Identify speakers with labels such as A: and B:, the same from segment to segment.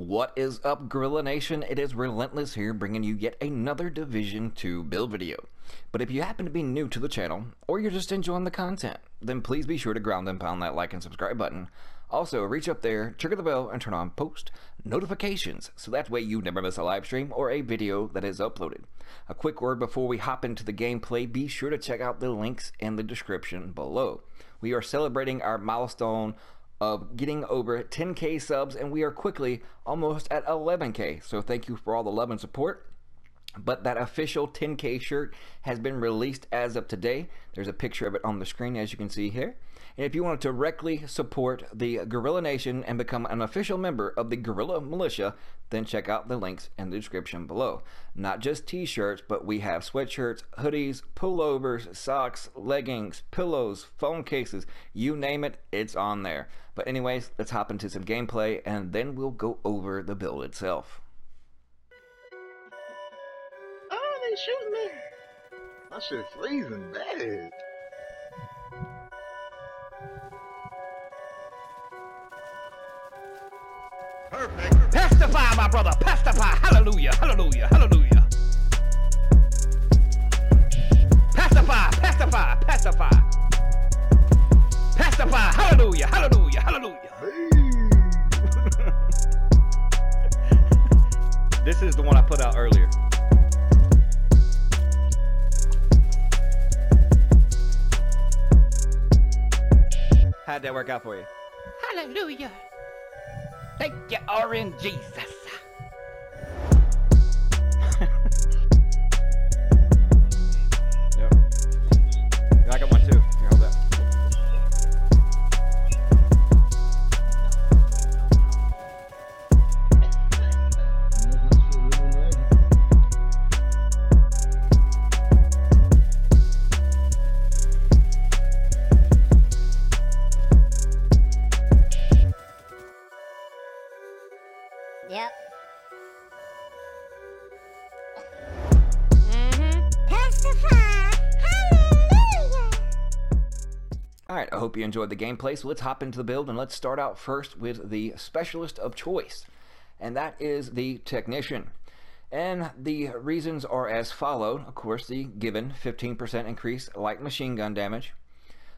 A: What is up, Gorilla Nation? It is Relentless here, bringing you yet another Division 2 build video. But if you happen to be new to the channel, or you're just enjoying the content, then please be sure to ground and pound that like and subscribe button. Also, reach up there, trigger the bell, and turn on post notifications, so that way you never miss a live stream or a video that is uploaded. A quick word before we hop into the gameplay, be sure to check out the links in the description below. We are celebrating our milestone of getting over 10k subs, and we are quickly almost at 11k, so thank you for all the love and support. But that official 10k shirt has been released as of today. There's a picture of it on the screen, as you can see here. And if you want to directly support the Gorilla Nation and become an official member of the Gorilla Militia, then check out the links in the description below. Not just t-shirts, but we have sweatshirts, hoodies, pullovers, socks, leggings, pillows, phone cases, you name it, it's on there. But anyways, let's hop into some gameplay and then we'll go over the build itself.
B: Oh, they shooting me. My shit's freezing bad.
C: Perfect. Testify, my brother. Testify. Hallelujah. Hallelujah. Hallelujah. Testify. Testify. Testify. Testify. Hallelujah. Hallelujah. Hallelujah. This is the one I put out earlier. How'd that work out for you? Hallelujah. Thank you, Orange Jesus. Yep. I got one too. Here, hold that.
D: Yep.
A: Alright, I hope you enjoyed the gameplay, so let's hop into the build and let's start out first with the specialist of choice, and that is the Technician. And the reasons are as followed. Of course, the given 15% increase light machine gun damage,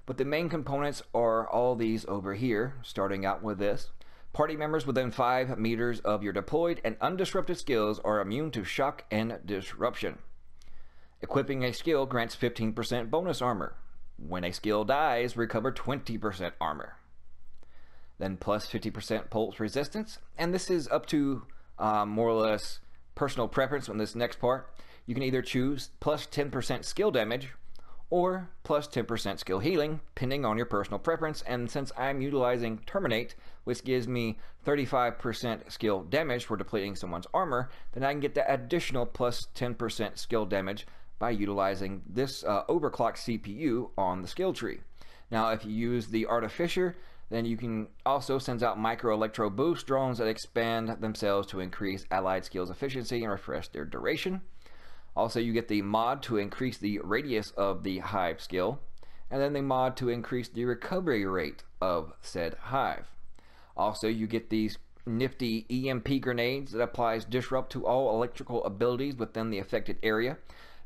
A: but the main components are all these over here, starting out with this. Party members within 5 meters of your deployed and undisrupted skills are immune to shock and disruption. Equipping a skill grants 15% bonus armor. When a skill dies, recover 20% armor. Then plus 50% pulse resistance, and this is up to more or less personal preference on this next part. You can either choose plus 10% skill damage or plus 10% skill healing, depending on your personal preference. And since I'm utilizing Terminate, which gives me 35% skill damage for depleting someone's armor, then I can get that additional plus 10% skill damage by utilizing this overclocked CPU on the skill tree. Now, if you use the Artificer, then you can also send out micro electro boost drones that expand themselves to increase allied skills efficiency and refresh their duration. Also, you get the mod to increase the radius of the hive skill, and then the mod to increase the recovery rate of said hive. Also, you get these nifty EMP grenades that applies disrupt to all electrical abilities within the affected area.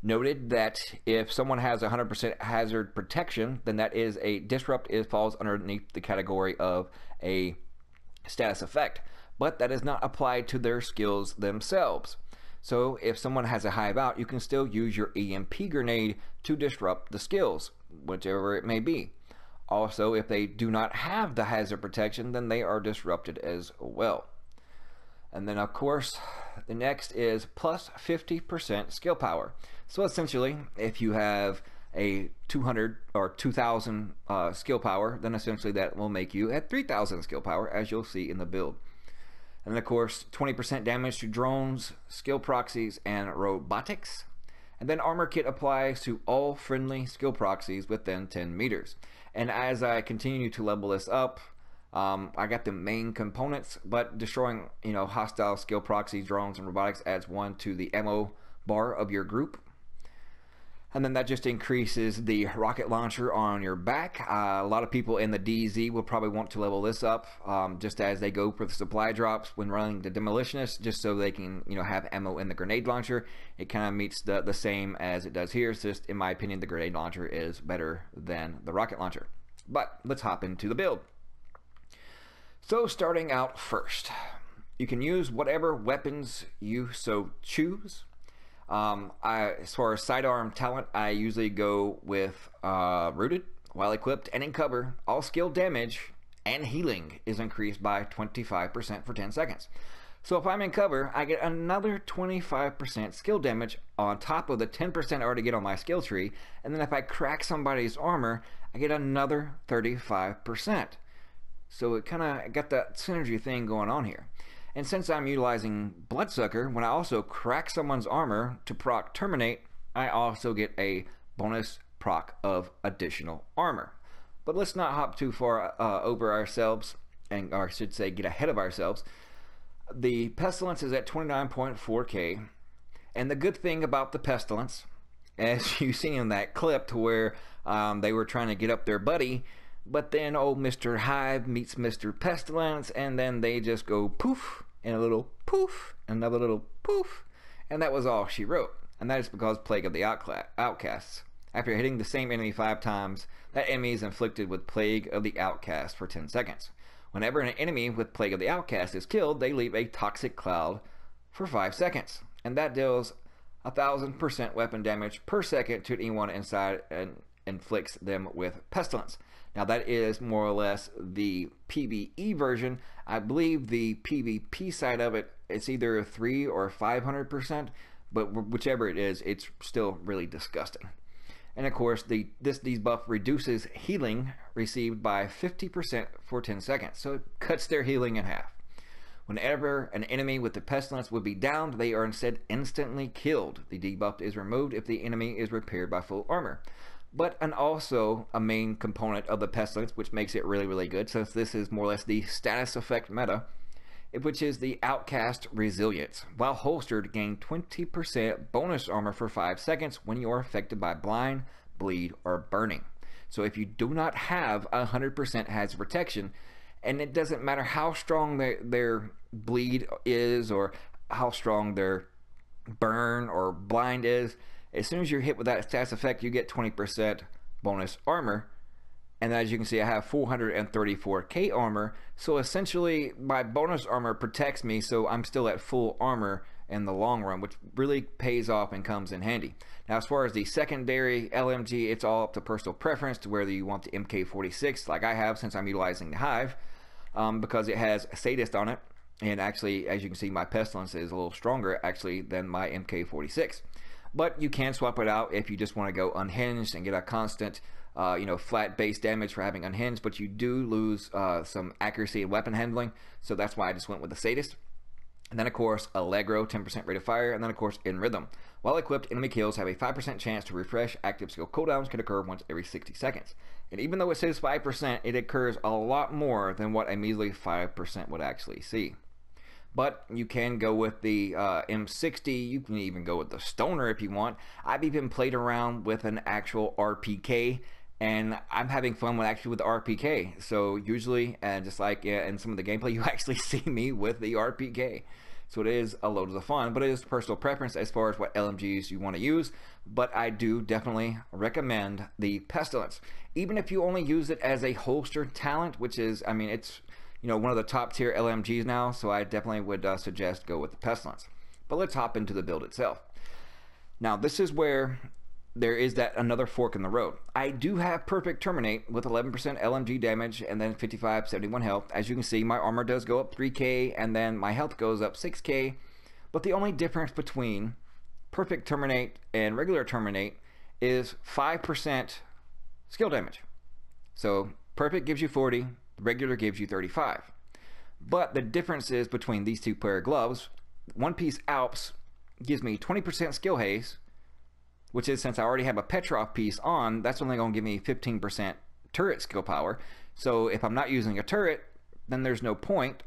A: Noted that if someone has 100% hazard protection, then that is a disrupt. It falls underneath the category of a status effect, but that is not applied to their skills themselves. So if someone has a hive out, you can still use your EMP grenade to disrupt the skills, whichever it may be. Also, if they do not have the hazard protection, then they are disrupted as well. And then of course, the next is plus 50% skill power. So essentially, if you have a 200 or 2000 skill power, then essentially that will make you at 3000 skill power, as you'll see in the build. And of course, 20% damage to drones, skill proxies, and robotics. And then armor kit applies to all friendly skill proxies within 10 meters. And as I continue to level this up, I got the main components, but destroying hostile skill proxies, drones, and robotics adds 1 to the ammo bar of your group. And then that just increases the rocket launcher on your back. A lot of people in the DZ will probably want to level this up just as they go for the supply drops when running the Demolitionist, just so they can, you know, have ammo in the grenade launcher. It kind of meets the same as it does here. It's just, in my opinion, the grenade launcher is better than the rocket launcher. But let's hop into the build. So starting out first, you can use whatever weapons you so choose. As far as sidearm talent, I usually go with rooted, while equipped and in cover. All skill damage and healing is increased by 25% for 10 seconds. So if I'm in cover, I get another 25% skill damage on top of the 10% I already get on my skill tree. And then if I crack somebody's armor, I get another 35%. So it kind of got that synergy thing going on here. And since I'm utilizing Bloodsucker, when I also crack someone's armor to proc Terminate, I also get a bonus proc of additional armor. But let's not hop too far over ourselves, or I should say get ahead of ourselves. The Pestilence is at 29.4k, and the good thing about the Pestilence, as you see in that clip to where they were trying to get up their buddy, but then old Mr. Hive meets Mr. Pestilence, and then they just go poof, and a little poof, another little poof, and that was all she wrote. And that is because Plague of the Outcasts. After hitting the same enemy 5 times, that enemy is inflicted with Plague of the Outcast for 10 seconds. Whenever an enemy with Plague of the Outcast is killed, they leave a toxic cloud for 5 seconds. And that deals 1000% weapon damage per second to anyone inside and inflicts them with Pestilence. Now that is more or less the PvE version. I believe the PvP side of it, it's either 300 or 500%, but whichever it is, it's still really disgusting. And of course, this debuff reduces healing received by 50% for 10 seconds, so it cuts their healing in half. Whenever an enemy with the Pestilence would be downed, they are instead instantly killed. The debuff is removed if the enemy is repaired by full armor. But also a main component of the Pestilence, which makes it really, really good, since this is more or less the status effect meta, which is the Outcast Resilience. While holstered, gain 20% bonus armor for 5 seconds when you are affected by blind, bleed, or burning. So if you do not have 100% hazard protection, and it doesn't matter how strong their bleed is or how strong their burn or blind is, as soon as you're hit with that status effect, you get 20% bonus armor. And as you can see, I have 434k armor. So essentially, my bonus armor protects me, so I'm still at full armor in the long run, which really pays off and comes in handy. Now, as far as the secondary LMG, it's all up to personal preference to whether you want the MK46, like I have since I'm utilizing the Hive, because it has a Sadist on it. And actually, as you can see, my Pestilence is a little stronger, actually, than my MK46. But you can swap it out if you just want to go unhinged and get a constant, flat base damage for having unhinged, but you do lose some accuracy and weapon handling, so that's why I just went with the Sadist. And then of course, Allegro, 10% rate of fire, and then of course, in Rhythm. While equipped, enemy kills have a 5% chance to refresh. Active skill cooldowns can occur once every 60 seconds. And even though it says 5%, it occurs a lot more than what a measly 5% would actually see. But you can go with the M60, you can even go with the Stoner if you want. I've even played around with an actual RPK, and I'm having fun with the RPK. So usually, just like in some of the gameplay, you actually see me with the RPK. So it is a load of fun, but it is personal preference as far as what LMGs you want to use. But I do definitely recommend the Pestilence. Even if you only use it as a holster talent, which is, I mean, it's one of the top tier LMGs now, so I definitely would suggest go with the Pestilence. But let's hop into the build itself. Now this is where there is that another fork in the road. I do have Perfect Terminate with 11% LMG damage and then 5571 health. As you can see, my armor does go up 3k and then my health goes up 6k. But the only difference between Perfect Terminate and regular Terminate is 5% skill damage. So Perfect gives you 40, regular gives you 35. But the difference is between these two pair of gloves, One Piece Alps gives me 20% skill haze, which is, since I already have a Petrov piece on, that's only going to give me 15% turret skill power. So if I'm not using a turret, then there's no point.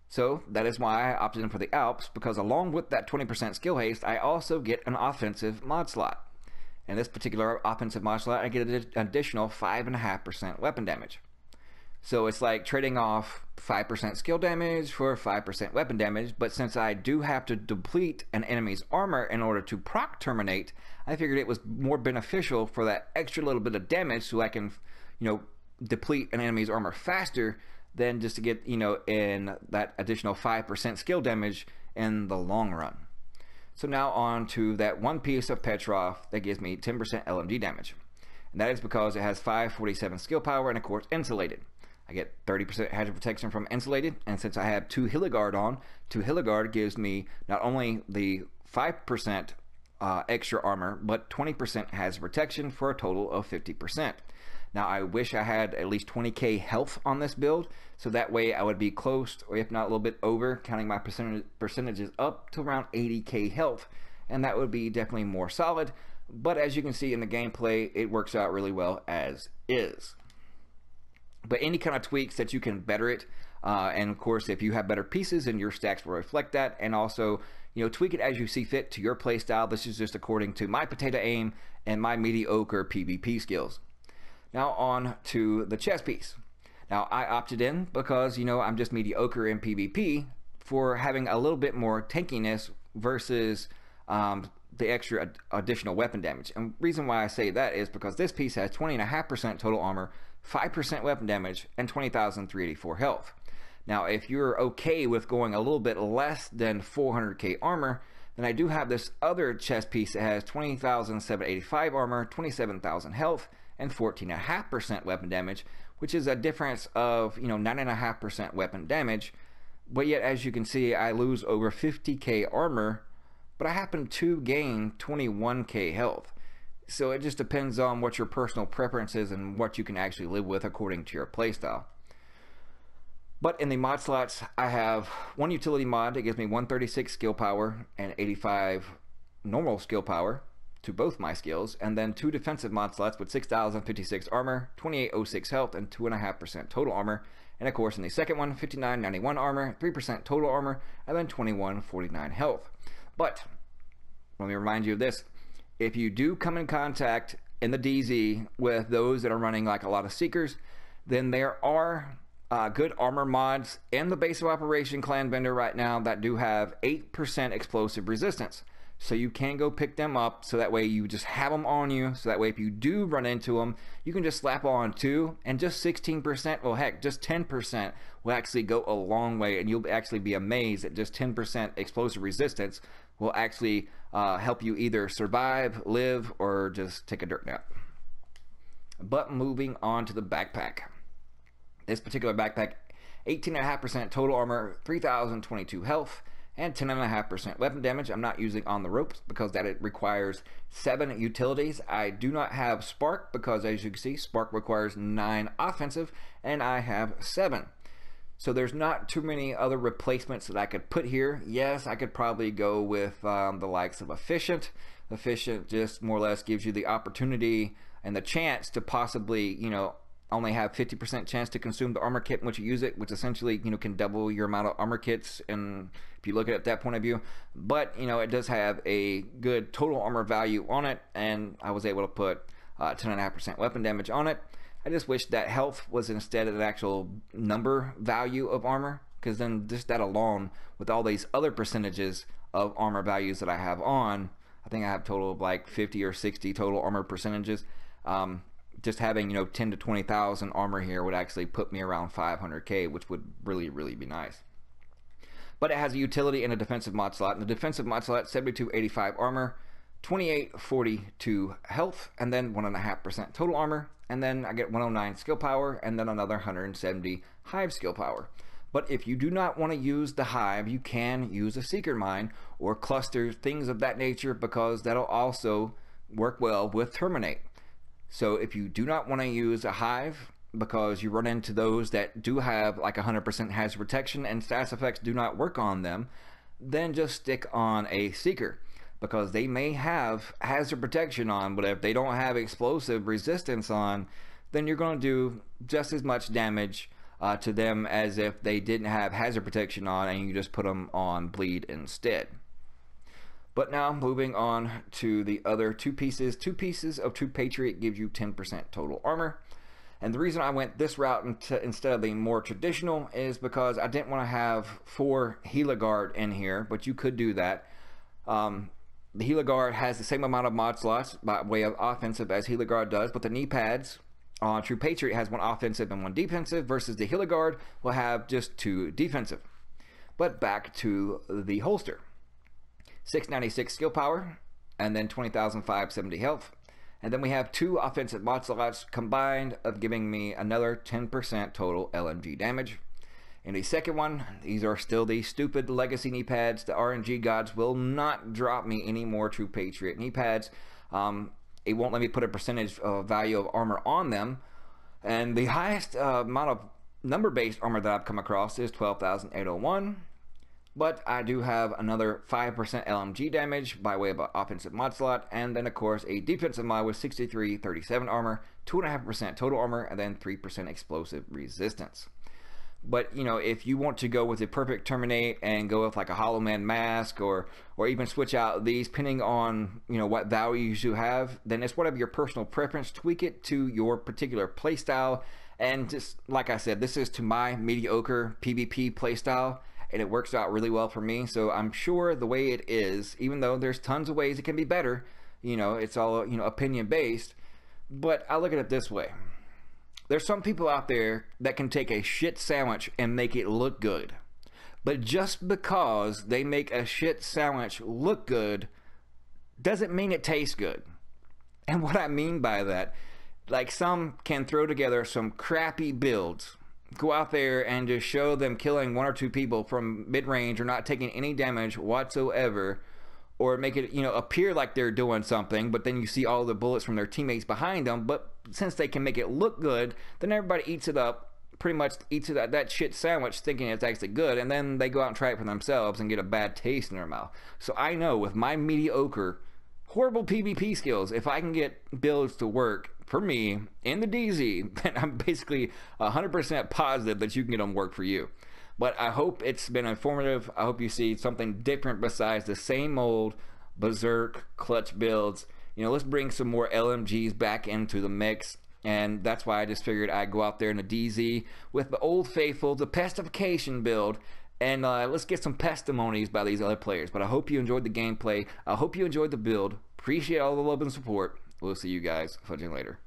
A: So that is why I opted in for the Alps, because along with that 20% skill haste, I also get an offensive mod slot. In this particular offensive mod slot, I get an additional 5.5% weapon damage. So it's like trading off 5% skill damage for 5% weapon damage, but since I do have to deplete an enemy's armor in order to proc Terminate, I figured it was more beneficial for that extra little bit of damage so I can, deplete an enemy's armor faster than just to get, in that additional 5% skill damage in the long run. So now on to that one piece of Petrov that gives me 10% LMG damage. And that is because it has 547 skill power and of course insulated. I get 30% hazard protection from insulated, and since I have 2 Hilligard on, 2 Hilligard gives me not only the 5% extra armor, but 20% hazard protection for a total of 50%. Now I wish I had at least 20k health on this build, so that way I would be close, or if not a little bit over, counting my percentages up to around 80k health, and that would be definitely more solid, but as you can see in the gameplay, it works out really well as is. But any kind of tweaks that you can better it, and of course if you have better pieces and your stacks will reflect that, and also tweak it as you see fit to your playstyle. This is just according to my potato aim and my mediocre PvP skills. Now on to the chest piece. Now I opted in because I'm just mediocre in PvP for having a little bit more tankiness versus the extra additional weapon damage. And reason why I say that is because this piece has 20.5% total armor, 5% weapon damage, and 20,384 health. Now if you're okay with going a little bit less than 400k armor, then I do have this other chest piece that has 20,785 armor, 27,000 health, and 14.5% weapon damage, which is a difference of 9.5% weapon damage. But yet as you can see, I lose over 50k armor, but I happen to gain 21k health. So it just depends on what your personal preference is and what you can actually live with according to your playstyle. But in the mod slots, I have one utility mod that gives me 136 skill power and 85 normal skill power to both my skills, and then 2 defensive mod slots with 6,056 armor, 2806 health, and 2.5% total armor. And of course in the second one, 5991 armor, 3% total armor, and then 2149 health. But let me remind you of this. If you do come in contact in the DZ with those that are running like a lot of Seekers, then there are good armor mods in the base of operation clan vendor right now that do have 8% explosive resistance. So you can go pick them up, so that way you just have them on you, so that way if you do run into them, you can just slap on 2, and just 16%, well heck, just 10% will actually go a long way, and you'll actually be amazed that just 10% explosive resistance will actually help you either survive, live, or just take a dirt nap. But moving on to the backpack. This particular backpack, 18.5% total armor, 3,022 health, and 10.5% weapon damage. I'm not using on the ropes because that it requires 7 utilities. I do not have spark because as you can see, spark requires 9 offensive and I have 7. So there's not too many other replacements that I could put here. Yes, I could probably go with the likes of efficient. Efficient just more or less gives you the opportunity and the chance to possibly, only have 50% chance to consume the armor kit once you use it, which essentially, can double your amount of armor kits, and if you look at it that point of view. But, it does have a good total armor value on it, and I was able to put 10.5% weapon damage on it. I just wish that health was instead of the actual number value of armor, because then just that alone, with all these other percentages of armor values that I have on, I think I have a total of like 50 or 60 total armor percentages. Just having 10 to 20,000 armor here would actually put me around 500k, which would really be nice. But it has a utility in a defensive mod slot. In the defensive mod slot, 7285 armor, 2842 health, and then 1.5% total armor, and then I get 109 skill power, and then another 170 hive skill power. But if you do not want to use the hive, you can use a seeker mine or cluster, things of that nature, because that'll also work well with Terminate. So if you do not want to use a hive because you run into those that do have like 100% hazard protection and status effects do not work on them, then just stick on a seeker, because they may have hazard protection on, but if they don't have explosive resistance on, then you're going to do just as much damage to them as if they didn't have hazard protection on and you just put them on bleed instead. But now moving on to the other two pieces. Two pieces of True Patriot gives you 10% total armor. And the reason I went this route instead of the more traditional is because I didn't want to have 4 Heliguard in here, but you could do that. The Heliguard has the same amount of mod slots by way of offensive as Heliguard does, but the knee pads on True Patriot has 1 offensive and 1 defensive, versus the Heliguard will have just 2 defensive. But back to the holster. 696 skill power, and then 20,570 health. And then we have 2 offensive mod slots combined of giving me another 10% total LMG damage. In the second one, these are still the stupid legacy knee pads. The RNG gods will not drop me any more True Patriot knee pads. It won't let me put a percentage of value of armor on them. And the highest amount of number-based armor that I've come across is 12,801. But I do have another 5% LMG damage by way of an offensive mod slot, and then of course a defensive mod with 6337 armor, 2.5% total armor, and then 3% explosive resistance. But you know, if you want to go with a perfect Terminate and go with like a Hollow Man mask, or even switch out these depending on, you know, what values you have, then it's whatever your personal preference. Tweak it to your particular playstyle. And just like I said, this is to my mediocre PvP playstyle, and it works out really well for me. So I'm sure the way it is, even though there's tons of ways it can be better, you know, it's all, you know, opinion based. But I look at it this way. There's some people out there that can take a shit sandwich and make it look good. But just because they make a shit sandwich look good doesn't mean it tastes good. And what I mean by that, like, some can throw together some crappy builds, go out there and just show them killing 1 or 2 people from mid-range or not taking any damage whatsoever, or make it, you know, appear like they're doing something, but then you see all the bullets from their teammates behind them. But since they can make it look good, then everybody eats it up, pretty much eats it up, that shit sandwich, thinking it's actually good, and then they go out and try it for themselves and get a bad taste in their mouth. So I know with my mediocre, horrible PvP skills, if I can get builds to work for me in the DZ, then I'm basically 100% positive that you can get them work for you. But I hope it's been informative. I hope you see something different besides the same old berserk clutch builds. You know, let's bring some more LMGs back into the mix. And that's why I just figured I'd go out there in the DZ with the old faithful, the pestification build. And let's get some testimonies by these other players. But I hope you enjoyed the gameplay. I hope you enjoyed the build. Appreciate all the love and support. We'll see you guys fudging later.